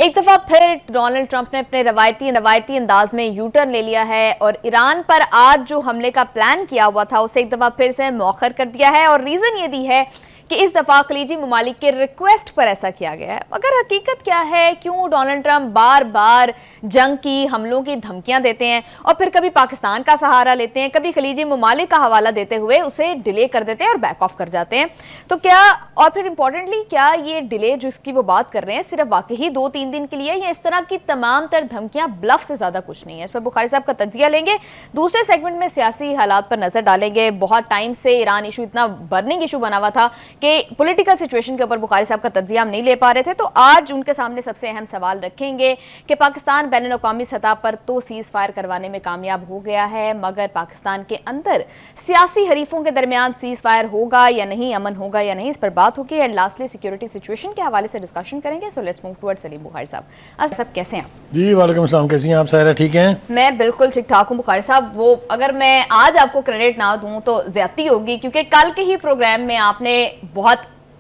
एक दफा फिर डोनाल्ड ट्रंप ने अपने रवायती अंदाज में यू टर्न ले लिया है और ईरान पर आज जो हमले का प्लान किया हुआ था उसे एक दफा फिर से मौखर कर दिया है। और रीजन ये दी है कि इस दफा खलीजी ममालिक के रिक्वेस्ट पर ऐसा किया गया है। मगर हकीकत क्या है, क्यों डोनाल्ड ट्रंप बार बार जंग की, हमलों की धमकियां देते हैं और फिर कभी पाकिस्तान का सहारा लेते हैं, कभी खलीजी ममालिक का हवाला देते हुए उसे डिले कर देते हैं और बैक ऑफ कर जाते हैं। तो क्या, और फिर इंपॉर्टेंटली, क्या ये डिले जिसकी वो बात कर रहे हैं सिर्फ वाकई ही 2-3 दिन के लिए, या इस तरह की तमाम तर धमकियां ब्लफ से ज्यादा कुछ नहीं है? इस पर बुखारी साहब का तज्जिया लेंगे। दूसरे सेगमेंट में सियासी हालात पर नजर डालेंगे। बहुत टाइम से ईरान इशू इतना बर्निंग इशू बना हुआ था कि पॉलिटिकल सिचुएशन के ऊपर बुखारी साहब का तज्जिया हम नहीं ले पा रहे थे, तो आज उनके सामने सबसे अहम सवाल रखेंगे कि पाकिस्तान बैनुल अक़वामी सतह पर तो सीज फायर करवाने में कामयाब हो गया है, मगर पाकिस्तान के अंदर सियासी हरीफों के दरमियान सीज फायर होगा या नहीं, अमन होगा या नहीं, इस पर बात होगी। एंड लास्टली सिक्योरिटी सिचुएशन के हवाले से डिस्कशन करेंगे। So let's move towards Salim Bukhari साहब। आज सब कैसे हैं आप? जी वालेकुम अस्सलाम, कैसी हैं आप? सायरा ठीक हैं? मैं बिल्कुल ठीक ठाक हूँ बुखारी साहब। वो अगर मैं आज आपको क्रेडिट ना दूं तो ज्यादती होगी, क्योंकि कल के ही प्रोग्राम में आपने बहुत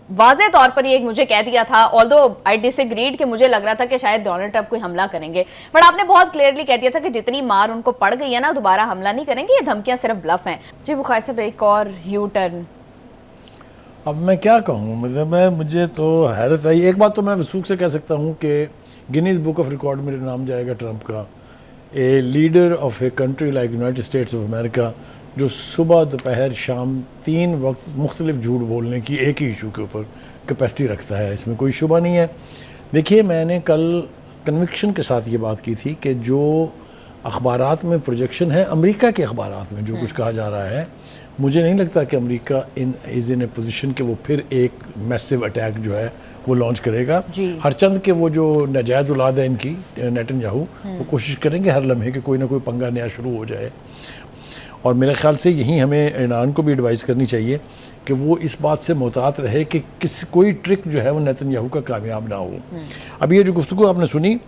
वाज़े तौर पर ये मुझे कह दिया था, ऑल्दो आई डिसएग्रीड, कि मुझे लग रहा था कि शायद डोनाल्ड ट्रंप कोई हमला करेंगे, बट आपने बहुत क्लियरली कह दिया था कि जितनी मार उनको पड़ गई है ना, दोबारा हमला नहीं करेंगे, ये धमकियां सिर्फ ब्लफ हैं। जी बुखारी साहब, एक और यू टर्न। अब मैं क्या कहूँ, मतलब मुझे तो हैरत आई। एक बात तो मैं वसूख से कह सकता हूँ कि गिनीज बुक ऑफ रिकॉर्ड मेरे नाम जाएगा ट्रंप का। A leader of a country like United States of America, जो सुबह दोपहर शाम 3 वक्त मुख्तलिफ झूठ बोलने की एक ही इशू के ऊपर कैपेसिटी रखता है, इसमें कोई शुबा नहीं है। देखिए, मैंने कल कन्विक्शन के साथ ये बात की थी कि जो अखबारात में प्रोजेक्शन है, अमेरिका के अखबारात में जो कुछ कहा जा रहा है, मुझे नहीं लगता कि America is in A position कि वो फिर एक मैसिव अटैक जो है वो लॉन्च करेगा। हरचंद के वो जो नाजायज़ औलाद है इनकी, नेतन्याहू, वो कोशिश करेंगे हर लम्हे कि कोई ना कोई पंगा नया शुरू हो जाए। और मेरे ख्याल से यही हमें ईरान को भी एडवाइस करनी चाहिए कि वो इस बात से मोहतात रहे कि कोई ट्रिक जो है वो नेतन्याहू का कामयाब ना हो। अब ये जो गुफ्तगू आपने सुनी,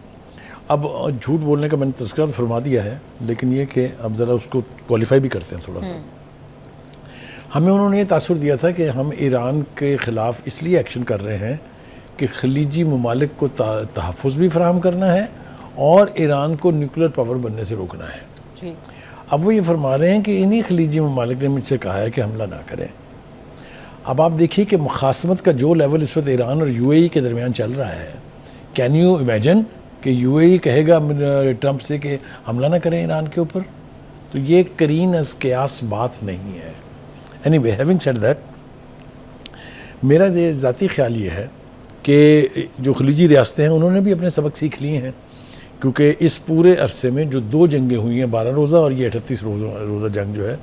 अब झूठ बोलने का मैंने तज़किरा तो फरमा दिया है, लेकिन ये कि अब ज़रा उसको क्वालिफाई भी करते हैं थोड़ा सा। हमें उन्होंने ये तासुर दिया था कि हम ईरान के ख़िलाफ़ इसलिए एक्शन कर रहे हैं कि खलीजी ममालिक को तहफ़्फ़ुज़ भी फराहम करना है और ईरान को न्यूक्लियर पावर बनने से रोकना है जी। अब वो ये फरमा रहे हैं कि इन्हीं खलीजी ममालिक ने मुझसे कहा है कि हमला ना करें। अब आप देखिए कि मुखासमत का जो लेवल इस वक्त ईरान और यूएई के दरमियान चल रहा है, कैन यू इमेजिन कि यूएई कहेगा ट्रंप से कि हमला ना करें ईरान के ऊपर? तो ये करीन अज़ क़यास बात नहीं है। एनीवे, हैविंग सेड दैट, मेरा ये ज़ाती ख्याल ये है कि जो खलीजी रियासतें हैं उन्होंने भी अपने सबक सीख लिए हैं, क्योंकि इस पूरे अरसे में जो 2 जंगें हुई हैं, 12 रोज़ा और ये 38 रोज़ा जंग जो है,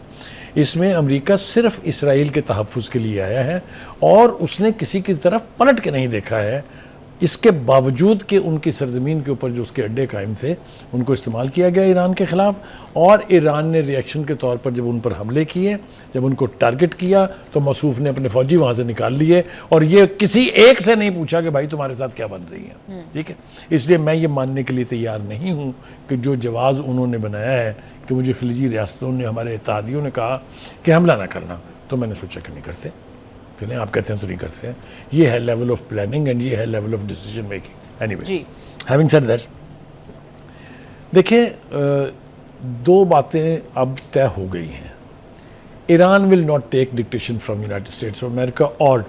इसमें अमेरिका सिर्फ इसराइल के तहफ़्फ़ुज़ के लिए आया है और उसने किसी की तरफ पलट के नहीं देखा है। इसके बावजूद कि उनकी सरजमीन के ऊपर जो उसके अड्डे कायम थे, उनको इस्तेमाल किया गया ईरान के ख़िलाफ़, और ईरान ने रिएक्शन के तौर पर जब उन पर हमले किए, जब उनको टारगेट किया, तो मसूफ़ ने अपने फ़ौजी वहाँ से निकाल लिए और ये किसी एक से नहीं पूछा कि भाई तुम्हारे साथ क्या बन रही है। ठीक है, इसलिए मैं ये मानने के लिए तैयार नहीं हूँ कि जो जवाज़ उन्होंने बनाया है कि मुझे खलीजी रियासतों ने, हमारे इत्तेहादियों ने कहा कि हमला ना करना, तो मैंने सोचा कि नहीं करते। चलें, आप कहते हैं तो नहीं करते हैं। ये है लेवल ऑफ प्लानिंग एंड ये है level of decision making. Anyway, having said that, देखिए 2 बातें अब तय हो गई हैं। Iran will not take dictation from United States of America और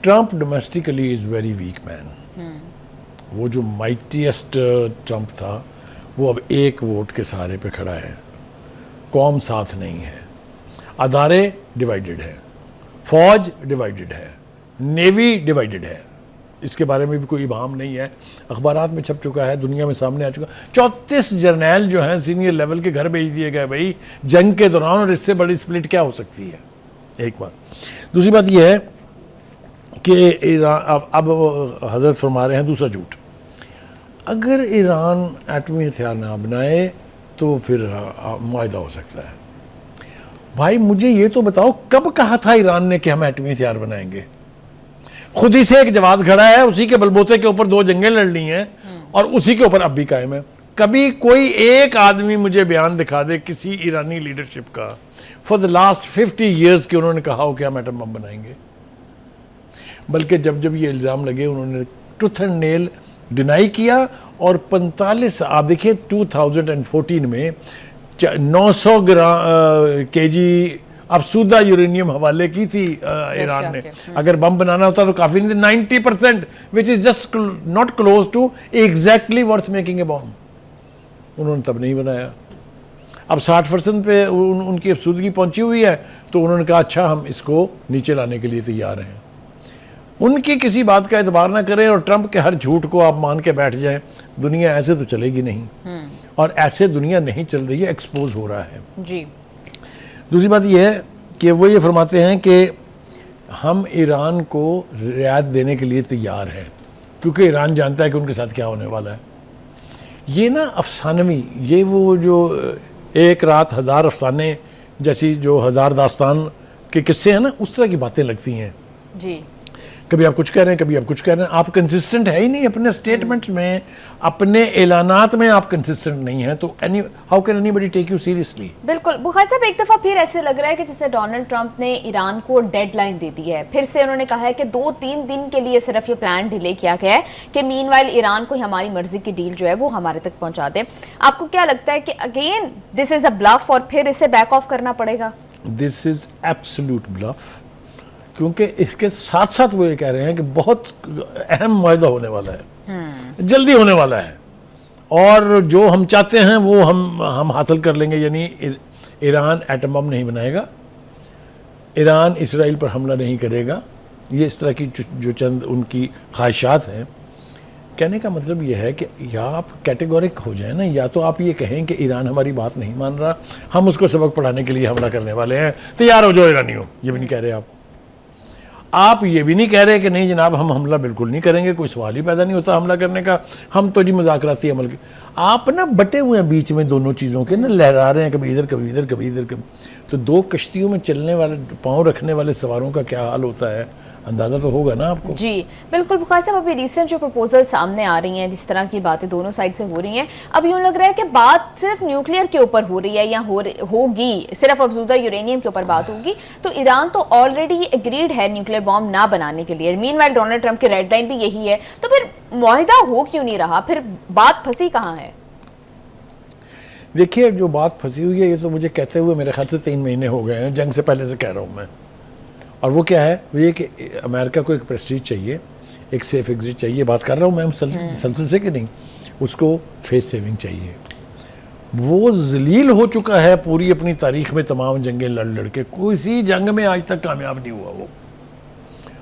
Trump domestically is very weak man. वो जो माइटीएस्ट ट्रंप था, वो अब एक वोट के सहारे पे खड़ा है। कौम साथ नहीं है, अदारे डिवाइडेड है, फौज डिवाइडेड है, नेवी डिवाइडेड है। इसके बारे में भी कोई इबाम नहीं है, अखबारात में छप चुका है, दुनिया में सामने आ चुका। 34 जर्नैल जो हैं सीनियर लेवल के घर भेज दिए गए भाई जंग के दौरान, और इससे बड़ी स्प्लिट क्या हो सकती है? एक बात। दूसरी बात यह है कि ईरान अब हजरत फरमा रहे हैं दूसरा झूठ, अगर ईरान एटमी हथियार ना बनाए तो फिर मुआहदा हो सकता है। भाई मुझे ये तो बताओ, कब कहा था ईरान ने कि हम एटमी हथियार बनाएंगे? खुद ही से एक जवाब खड़ा है, उसी के बलबूते के ऊपर 2 जंगें लड़ ली हैं और उसी के ऊपर अब भी कायम है। कभी कोई एक आदमी मुझे बयान दिखा दे किसी ईरानी लीडरशिप का फॉर द लास्ट 50 ईयर्स कि उन्होंने कहा हो कि हम एटम बम बनाएंगे। बल्कि जब जब ये इल्ज़ाम लगे, उन्होंने टूथ एंड नेल डिनाई किया और 45 आप देखिए 2014 में 900 केजी अफसूदा यूरेनियम हवाले की थी ईरान ने। अगर बम बनाना होता तो काफी नहीं, 90% which is just not close to exactly worth making a bomb. उन्होंने तब नहीं बनाया। अब 60% पे उनकी अफसूदगी पहुंची हुई है, तो उन्होंने कहा अच्छा हम इसको नीचे लाने के लिए तैयार हैं। उनकी किसी बात का एतबार ना करें और ट्रंप के हर झूठ को आप मान के बैठ जाएं, दुनिया ऐसे तो चलेगी नहीं। और ऐसे दुनिया नहीं चल रही है, एक्सपोज हो रहा है जी। दूसरी बात यह है कि वो ये फरमाते हैं कि हम ईरान को रियायत देने के लिए तैयार हैं, क्योंकि ईरान जानता है कि उनके साथ क्या होने वाला है। ये ना अफसानवी, ये वो जो एक रात हज़ार अफसाने जैसी जो हज़ार दास्तान के किस्से हैं ना, उस तरह की बातें लगती हैं जी। कभी आप कुछ कह रहे हैं, कभी आप कुछ कह रहे हैं। आप कंसिस्टेंट है ही नहीं अपने स्टेटमेंट्स में, अपने ऐलानात में आप कंसिस्टेंट नहीं हैं, तो how can anybody take you seriously. बिल्कुल बुखारी साहब, एक दफा फिर ऐसे लग रहा है कि जैसे डोनाल्ड ट्रंप ने ईरान को डेडलाइन दे दी है। फिर से उन्होंने कहा है कि 2-3 दिन के लिए सिर्फ ये प्लान डिले किया गया है कि मीनवाइल ईरान को हमारी मर्जी की डील जो है वो हमारे तक पहुंचा दे। आपको क्या लगता है कि again this is a bluff और फिर इसे बैक ऑफ करना पड़ेगा? दिस इज एब्सोल्यूट ब्लफ, क्योंकि इसके साथ साथ वो ये कह रहे हैं कि बहुत अहम मुआहदा होने वाला है, जल्दी होने वाला है, और जो हम चाहते हैं वो हम हासिल कर लेंगे। यानी ईरान एटम बम नहीं बनाएगा, ईरान इसराइल पर हमला नहीं करेगा। ये इस तरह की जो चंद उनकी ख्वाहिशात हैं। कहने का मतलब ये है कि या आप कैटेगोरिक हो जाए ना, या तो आप ये कहें कि ईरान हमारी बात नहीं मान रहा, हम उसको सबक पढ़ाने के लिए हमला करने वाले हैं, तैयार हो जाओ ईरानियों। ये भी नहीं कह रहे आप ये भी नहीं कह रहे कि नहीं जनाब हम हमला बिल्कुल नहीं करेंगे, कोई सवाल ही पैदा नहीं होता हमला करने का, हम तो जी मुज़ाकराती अमल के। आप ना बटे हुए हैं बीच में दोनों चीज़ों के ना, लहरा रहे हैं कभी इधर कभी इधर कभी इधर कभी। तो दो कश्तियों में चलने वाले, पाँव रखने वाले सवारों का क्या हाल होता है, अंदाज़ा तो होगा ना आपको। जी बिल्कुल बुखारी साहब, अभी रिसेंट जो प्रपोजल सामने आ रही हैं, जिस तरह की बातें दोनों साइड से हो रही हैं, अब यूँ लग रहा है कि बात सिर्फ न्यूक्लियर के ऊपर हो रही है या होगी, सिर्फ अफजूदा यूरेनियम के ऊपर बात होगी। तो ईरान तो ऑलरेडी एग्रीड है न्यूक्लियर बॉम्ब ना बनाने के लिए। मीनवाइल डोनाल्ड ट्रंप की रेड लाइन भी यही है, तो फिर मुआहिदा हो क्यों नहीं रहा, फिर बात फंसी कहाँ है? देखिए जो बात फंसी हुई है, ये तो मुझे कहते हुए मेरे ख्याल से 3 महीने हो गए हैं, जंग से पहले से कह रहा हूँ मैं। और वो क्या है, वो ये कि अमेरिका को एक प्रेस्टीज चाहिए, एक सेफ एग्जिट चाहिए। बात कर रहा हूँ मैं सल्तनत से कि नहीं, उसको फेस सेविंग चाहिए। वो जलील हो चुका है पूरी अपनी तारीख में, तमाम जंगें लड़ लड़ के, किसी जंग में आज तक कामयाब नहीं हुआ वो।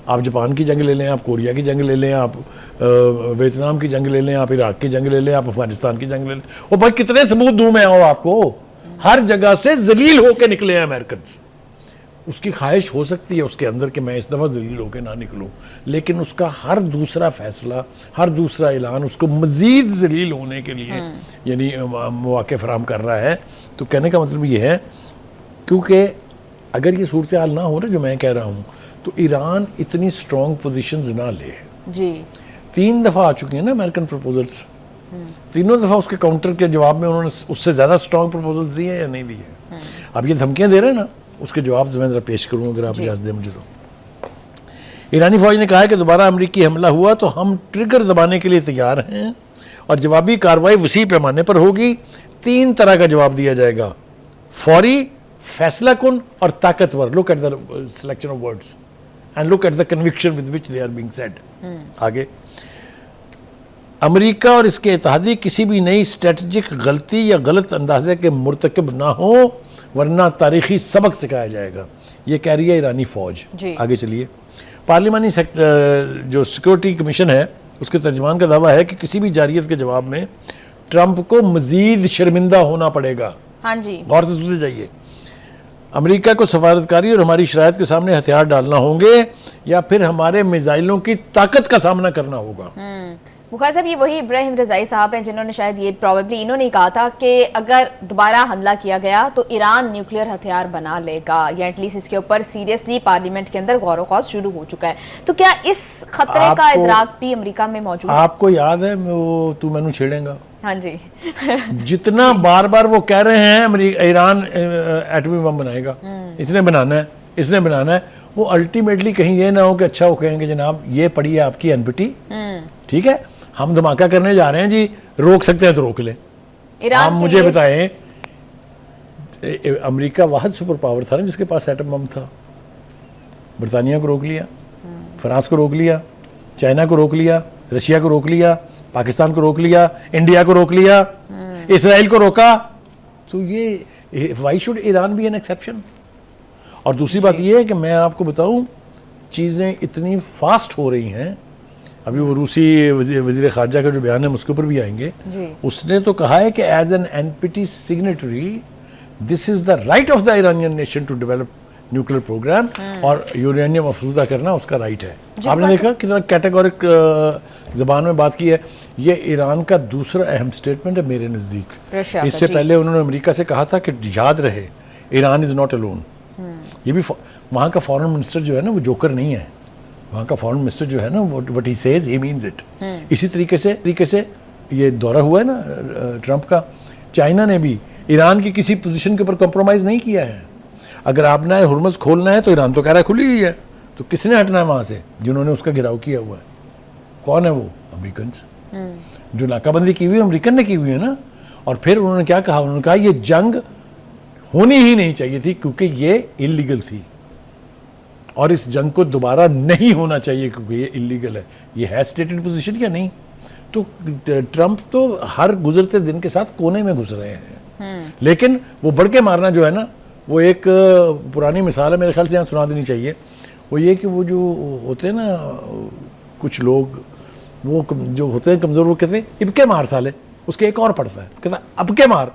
आप जापान की जंग ले लें, आप कोरिया की जंग ले लें, आप वियतनाम की जंग ले लें, आप इराक की जंग ले लें, आप अफगानिस्तान की जंग ले लें, वो भाई कितने सबूत दूं मैं आपको। हर जगह से जलील होके निकले हैं अमेरिकन। उसकी ख्वाहिश हो सकती है उसके अंदर कि मैं इस दफ़ा जलील होकर ना निकलूं, लेकिन उसका हर दूसरा फैसला, हर दूसरा ऐलान उसको मज़ीद जलील होने के लिए यानी मौके फराहम कर रहा है। तो कहने का मतलब ये है, क्योंकि अगर ये सूरत हाल ना हो ना जो मैं कह रहा हूँ, तो ईरान इतनी स्ट्रॉन्ग पोजीशंस ना ले। जी 3 दफ़ा आ चुकी हैं ना अमेरिकन प्रपोजल्स, तीनों दफ़ा उसके काउंटर के जवाब में उन्होंने उससे ज़्यादा स्ट्रॉन्ग प्रपोजल्स दिए या नहीं दिए। अब ये धमकियाँ दे रहे हैं ना, उसके जवाब मैं ज़रा पेश करूँ अगर आप इजाज़त दें मुझे। तो ईरानी फ़ौज ने कहा है कि दोबारा अमरीकी हमला हुआ तो हम ट्रिगर दबाने के लिए तैयार हैं और जवाबी कार्रवाई वसी पैमाने पर होगी। 3 तरह का जवाब दिया जाएगा, फौरी, फैसला कुन और ताकतवर। Look at the selection of words and look at the conviction with which they are being said. आगे, अमेरिका और इसके इत्तेहादी किसी भी नई स्ट्रेटजिक गलती या गलत अंदाजे के मुर्तकब ना हो, वरना तारीखी सबक सिखाया जाएगा। ये कह रही है ईरानी फौज। आगे चलिए, पार्लिमानी जो सिक्योरिटी कमीशन है उसके तर्जमान का दावा है कि किसी भी जारियत के जवाब में ट्रंप को मजीद शर्मिंदा होना पड़ेगा। हाँ जी, गौर से सुनते जाइए। अमेरिका को सफारतकारी और हमारी शरायत के सामने हथियार डालना होंगे या फिर हमारे मिसाइलों की ताकत का सामना करना होगा। बुखारी साहब, ये वही इब्राहिम रज़ाई साहब हैं जिन्होंने शायद ये प्रॉबेबली इन्होंने कहा था कि अगर दोबारा हमला किया गया तो ईरान न्यूक्लियर हथियार बना लेगा, या एटलीस्ट इसके ऊपर सीरियसली पार्लियामेंट के अंदर गौर व शुरू हो चुका है। तो क्या इस खतरे का इदराक भी अमेरिका में मौजूद है? आपको याद है वो तू मैनू छेड़ेगा? हाँ जी जितना बार बार वो कह रहे हैं ईरान एटमी बम बनाएगा, इसने बनाना है, इसने बनाना है, वो अल्टीमेटली कहीं ये ना हो कि अच्छा वो कहेंगे जनाब ये पड़ी है आपकी एनपीटी, ठीक है, हम धमाका करने जा रहे हैं जी, रोक सकते हैं तो रोक लें। ईरान आप के मुझे लिए- बताएं, अमेरिका वाहद सुपर पावर था ना जिसके पास एटम बम था। बरतानिया को रोक लिया, फ्रांस को रोक लिया, चाइना को रोक लिया, रशिया को रोक लिया, पाकिस्तान को रोक लिया, इंडिया को रोक लिया, इसराइल को रोका। तो ये why should Iran be an exception? और दूसरी बात ये है कि मैं आपको बताऊं, चीज़ें इतनी फास्ट हो रही हैं। अभी वो रूसी वज़ीर ख़ारजा का जो बयान है हम उसके ऊपर भी आएंगे। उसने तो कहा है कि as an NPT signatory this is the right of the Iranian nation to develop nuclear program, और यूरेनियम अफरूदा करना उसका राइट है। आपने देखा कितना कैटेगोरिक ज़बान में बात की है। ये ईरान का दूसरा अहम स्टेटमेंट है मेरे नज़दीक। इससे पहले उन्होंने अमेरिका से कहा था कि याद रहे ईरान इज़ नॉट अलोन। ये भी वहाँ का फॉरेन मिनिस्टर जो है ना वो जोकर नहीं है। वहाँ का फॉरेन मिनिस्टर जो है ना what he says he means it. इसी तरीके से ये दौरा हुआ है ना ट्रंप का। चाइना ने भी ईरान की किसी पोजीशन के ऊपर कॉम्प्रोमाइज़ नहीं किया है। अगर आपने हुर्मुज़ खोलना है तो ईरान तो कह रहा है खुली हुई है, तो किसने हटना है वहाँ से जिन्होंने उसका घिराव किया हुआ है? कौन है वो? अमेरिकन। जो नाकाबंदी की हुई है अमेरिकन ने की हुई है ना। और फिर उन्होंने क्या कहा? उन्होंने कहा ये जंग होनी ही नहीं चाहिए थी क्योंकि ये इलीगल थी, और इस जंग को दोबारा नहीं होना चाहिए क्योंकि ये इलीगल है। ये है स्टेटेड पोजीशन या नहीं? तो ट्रंप तो हर गुजरते दिन के साथ कोने में घुस रहे हैं। लेकिन वो बढ़ के मारना जो है ना, वो एक पुरानी मिसाल है, मेरे ख्याल से यहाँ सुना देनी चाहिए। वो ये कि वो जो होते हैं ना कुछ लोग, वो जो होते हैं कमज़ोर, वो कहते हैं इबके मार साले, उसके एक और पड़ता है, कहता अब के मार।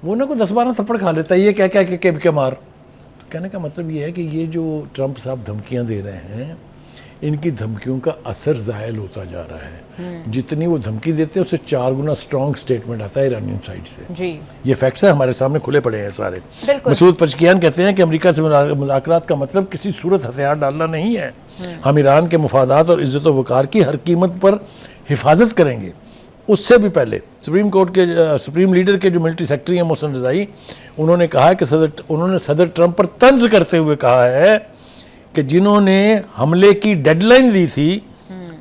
वो ना कोई 10-12 थप्पड़ खा लेता है, ये क्या क्या के इबके मार। तो कहने का मतलब ये है कि ये जो ट्रंप साहब धमकियाँ दे रहे हैं, इनकी धमकियों का असर ज़ायल होता जा रहा है। जितनी वो धमकी देते हैं उससे 4 गुना स्ट्रॉन्ग स्टेटमेंट आता है ईरानियन साइड से। जी, ये फैक्ट्स है, हमारे सामने खुले पड़े हैं सारे। बिल्कुल। मसूद पचकियान कहते हैं कि अमेरिका से मुज़ाकरात का मतलब किसी सूरत हथियार डालना नहीं है। हम ईरान के मुफादात और इज़्ज़त व वक़ार की हर कीमत पर हिफाजत करेंगे। उससे भी पहले सुप्रीम लीडर के जो मिलिट्री सेक्रेटरी हैं मोहसिन रज़ाई, उन्होंने कहा कि उन्होंने सदर ट्रंप पर तंज करते हुए कहा है कि जिन्होंने हमले की डेडलाइन दी थी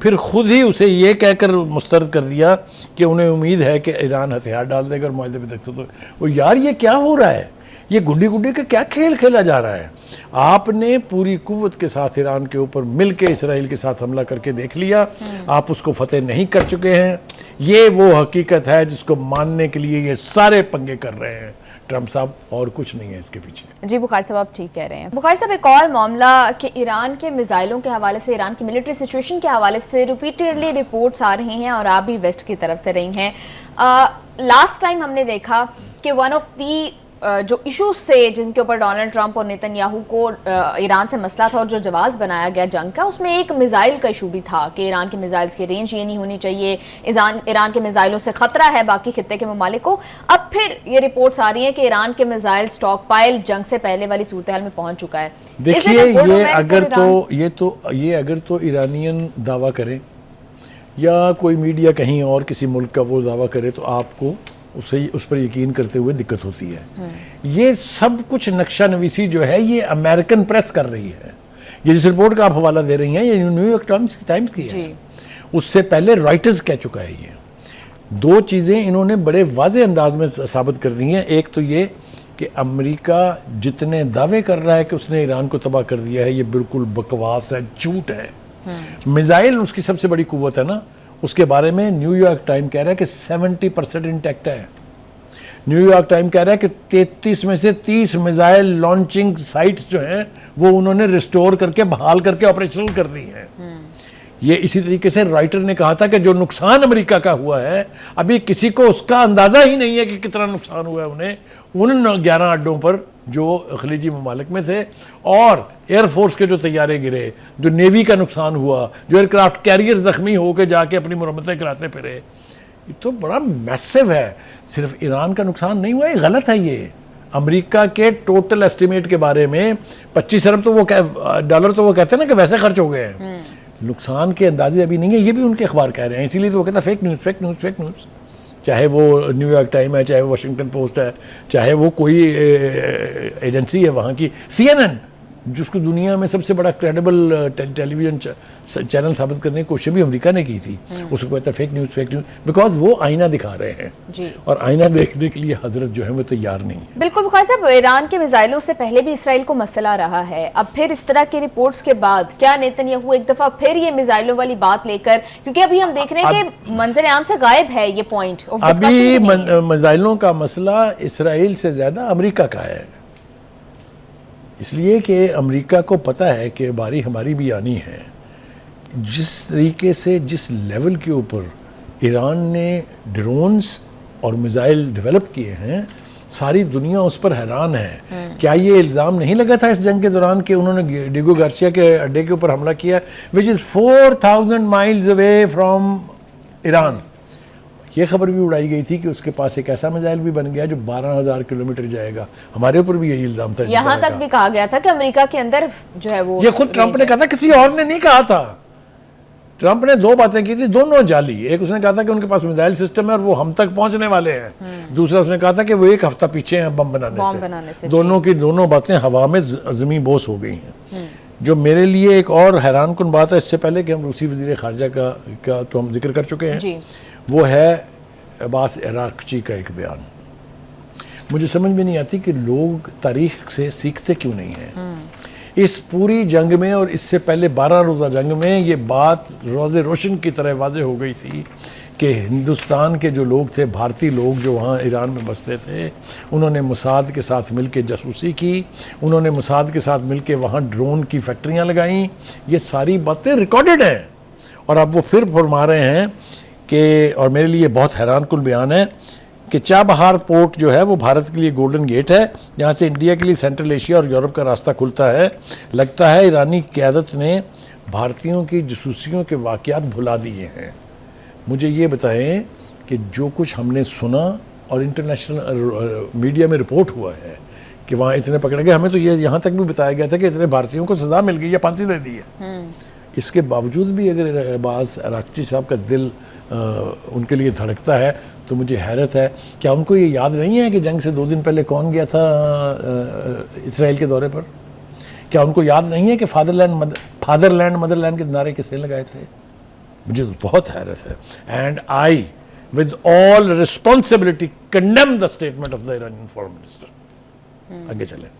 फिर खुद ही उसे ये कहकर मुस्तरद कर दिया कि उन्हें उम्मीद है कि ईरान हथियार डाल देगा और मुआहदे में दस्तखत। वो यार ये क्या हो रहा है? ये गुड्डी गुड्डी का क्या खेल खेला जा रहा है? आपने पूरी कुव्वत के साथ ईरान के ऊपर मिल के इसराइल के साथ हमला करके देख लिया, आप उसको फतेह नहीं कर चुके हैं। ये वो हकीकत है जिसको मानने के लिए ये सारे पंगे कर रहे हैं ट्रंप साहब, और कुछ नहीं है इसके पीछे। जी बुखारी साहब, आप ठीक कह रहे हैं। बुखारी साहब, एक और मामला कि ईरान के मिसाइलों के हवाले से, ईरान की मिलिट्री सिचुएशन के हवाले से रिपीटेडली रिपोर्ट्स आ रही हैं और आप भी वेस्ट की तरफ से रही हैं। लास्ट टाइम हमने देखा कि वन ऑफ दी जो इश्यूज थे जिनके ऊपर डोनाल्ड ट्रंप और नेतन्याहू को ईरान से मसला था और जो जवाब बनाया गया जंग का, उसमें एक मिसाइल का इशू भी था कि ईरान के मिसाइल्स की रेंज ये नहीं होनी चाहिए, ईरान के मिसाइलों से खतरा है बाकी खित्ते के ममालिक को। अब फिर ये रिपोर्ट्स आ रही हैं कि ईरान के मिसाइल स्टॉक पाइल जंग से पहले वाली सूरत हाल में पहुंच चुका है। देखिए, ये अगर तो ईरानियन दावा करें या कोई मीडिया कहीं और किसी मुल्क का वो दावा करे तो आपको उस पर यकीन करते हुए दिक्कत होती है। ये सब कुछ नक्शा नवीसी जो है ये अमेरिकन प्रेस कर रही है। ये जिस रिपोर्ट का आप हवाला दे रही हैं ये न्यूयॉर्क टाइम्स की है। उससे पहले रॉयटर्स कह चुका है। ये 2 चीज़ें इन्होंने बड़े वाज़े अंदाज में साबित कर दी हैं। एक तो ये कि अमेरिका जितने दावे कर रहा है कि उसने ईरान को तबाह कर दिया है, ये बिल्कुल बकवास है, झूठ है। मिसाइल उसकी सबसे बड़ी कुव्वत है ना, उसके बारे में न्यूयॉर्क टाइम कह रहा है कि 70% इंटैक्ट है। न्यूयॉर्क टाइम कह रहा है कि 33 में से 30 मिसाइल लॉन्चिंग साइट्स जो हैं वो उन्होंने रिस्टोर करके बहाल करके ऑपरेशनल कर दी हैं। ये इसी तरीके से राइटर ने कहा था कि जो नुकसान अमेरिका का हुआ है अभी किसी को उसका अंदाज़ा ही नहीं है कि कितना नुकसान हुआ है उन्हें उन 11 अड्डों पर जो खलीजी ममालिक में थे, और एयरफोर्स के जो तैयारे गिरे, जो नेवी का नुकसान हुआ, जो एयरक्राफ्ट कैरियर ज़ख्मी होकर जाके अपनी मुरम्मतें कराते फिरे। ये तो बड़ा मैसिव है। सिर्फ ईरान का नुकसान नहीं हुआ, ये गलत है। ये अमेरिका के टोटल एस्टिमेट के बारे में 25 अरब तो वो डॉलर तो वो कहते हैं ना कि वैसे खर्च हो गए हैं। नुकसान के अंदाजे अभी नहीं है, ये भी उनके अखबार कह रहे हैं। इसीलिए तो वो कहता है फेक न्यूज़। चाहे वो न्यूयॉर्क टाइम है, चाहे वो वाशिंगटन पोस्ट है, चाहे वो कोई एजेंसी है वहाँ की CNN, जिसको दुनिया में सबसे बड़ा क्रेडिबल टेलीविजन चैनल साबित करने की कोशिश भी अमेरिका ने की थी। उसको कहता है फेक न्यूज़, बिकॉज वो आईना दिखा रहे हैं जी। और आईना देखने के लिए हजरत जो है वो तैयार नहीं है। बिल्कुल बुखारी साहब, ईरान के मिसाइलों से पहले भी इसराइल को मसला रहा है, अब फिर इस तरह की रिपोर्ट्स के बाद क्या नेतन्याहू एक दफा फिर ये मिसाइलों वाली बात लेकर, क्योंकि अभी हम देख रहे हैं कि मंजर आम से गायब है ये पॉइंट, अभी मिसाइलों का मसला इसराइल से ज्यादा अमेरिका का है, इसलिए कि अमेरिका को पता है कि बारी हमारी भी आनी है। जिस तरीके से जिस लेवल के ऊपर ईरान ने ड्रोन्स और मिसाइल डेवलप किए हैं, सारी दुनिया उस पर हैरान है। क्या ये इल्ज़ाम नहीं लगा था इस जंग के दौरान कि उन्होंने डिगो गार्सिया के अड्डे के ऊपर हमला किया, which is 4000 miles away from Iran. ये खबर भी उड़ाई गई थी कि उसके पास एक ऐसा मिसाइल भी बन गया जो 12,000 किलोमीटर जाएगा। हमारे ऊपर भी यही इल्ज़ाम था। यहाँ तक भी कहा गया था कि अमेरिका के अंदर जो है वो, ये खुद ट्रंप ने कहा था, किसी और ने नहीं कहा था। ट्रंप ने दो बातें की थी, दोनों जाली। एक उसने कहा था कि उनके पास मिसाइल सिस्टम है और वो हम तक पहुंचने वाले हैं। दूसरा उसने कहा था कि वो एक हफ्ता पीछे हैं बम बनाने से। दोनों की दोनों बातें हवा में जमी बोस हो गई हैं। जो मेरे लिए एक और हैरान कुन बात है, इससे पहले कि हम रूसी वज़ीर ख़ारजा का तो हम जिक्र कर चुके हैं, वो है अब्बास अराग़ची का एक बयान। मुझे समझ में नहीं आती कि लोग तारीख से सीखते क्यों नहीं हैं। इस पूरी जंग में और इससे पहले 12 रोज़ा जंग में ये बात रोज़े रोशन की तरह वाज़े हो गई थी कि हिंदुस्तान के जो लोग थे, भारतीय लोग जो वहाँ ईरान में बसते थे, उन्होंने मोसाद के साथ मिलकर जासूसी की, उन्होंने मोसाद के साथ मिलकर वहाँ ड्रोन की फैक्ट्रियाँ लगाईं। ये सारी बातें रिकॉर्डेड हैं और अब वो फिर फरमा रहे हैं कि, और मेरे लिए बहुत हैरान कुन बयान है कि चाबहार पोर्ट जो है वो भारत के लिए गोल्डन गेट है, जहाँ से इंडिया के लिए सेंट्रल एशिया और यूरोप का रास्ता खुलता है। लगता है ईरानी क़यादत ने भारतीयों की जासूसियों के वाक़यात भुला दिए हैं। मुझे ये बताएं कि जो कुछ हमने सुना और इंटरनेशनल मीडिया में रिपोर्ट हुआ है कि वहाँ इतने पकड़े गए, हमें तो ये यहाँ तक भी बताया गया था कि इतने भारतीयों को सज़ा मिल गई या फांसी दे दी है। इसके बावजूद भी अगर अब्बास अराग़ची साहब का दिल उनके लिए धड़कता है तो मुझे हैरत है। क्या उनको ये याद नहीं है कि जंग से 2 दिन पहले कौन गया था इसराइल के दौरे पर? क्या उनको याद नहीं है कि फादरलैंड मदरलैंड के नारे किसने लगाए थे? मुझे तो बहुत हैरत है। And I with all responsibility condemn the statement of the Iranian foreign minister. आगे चले।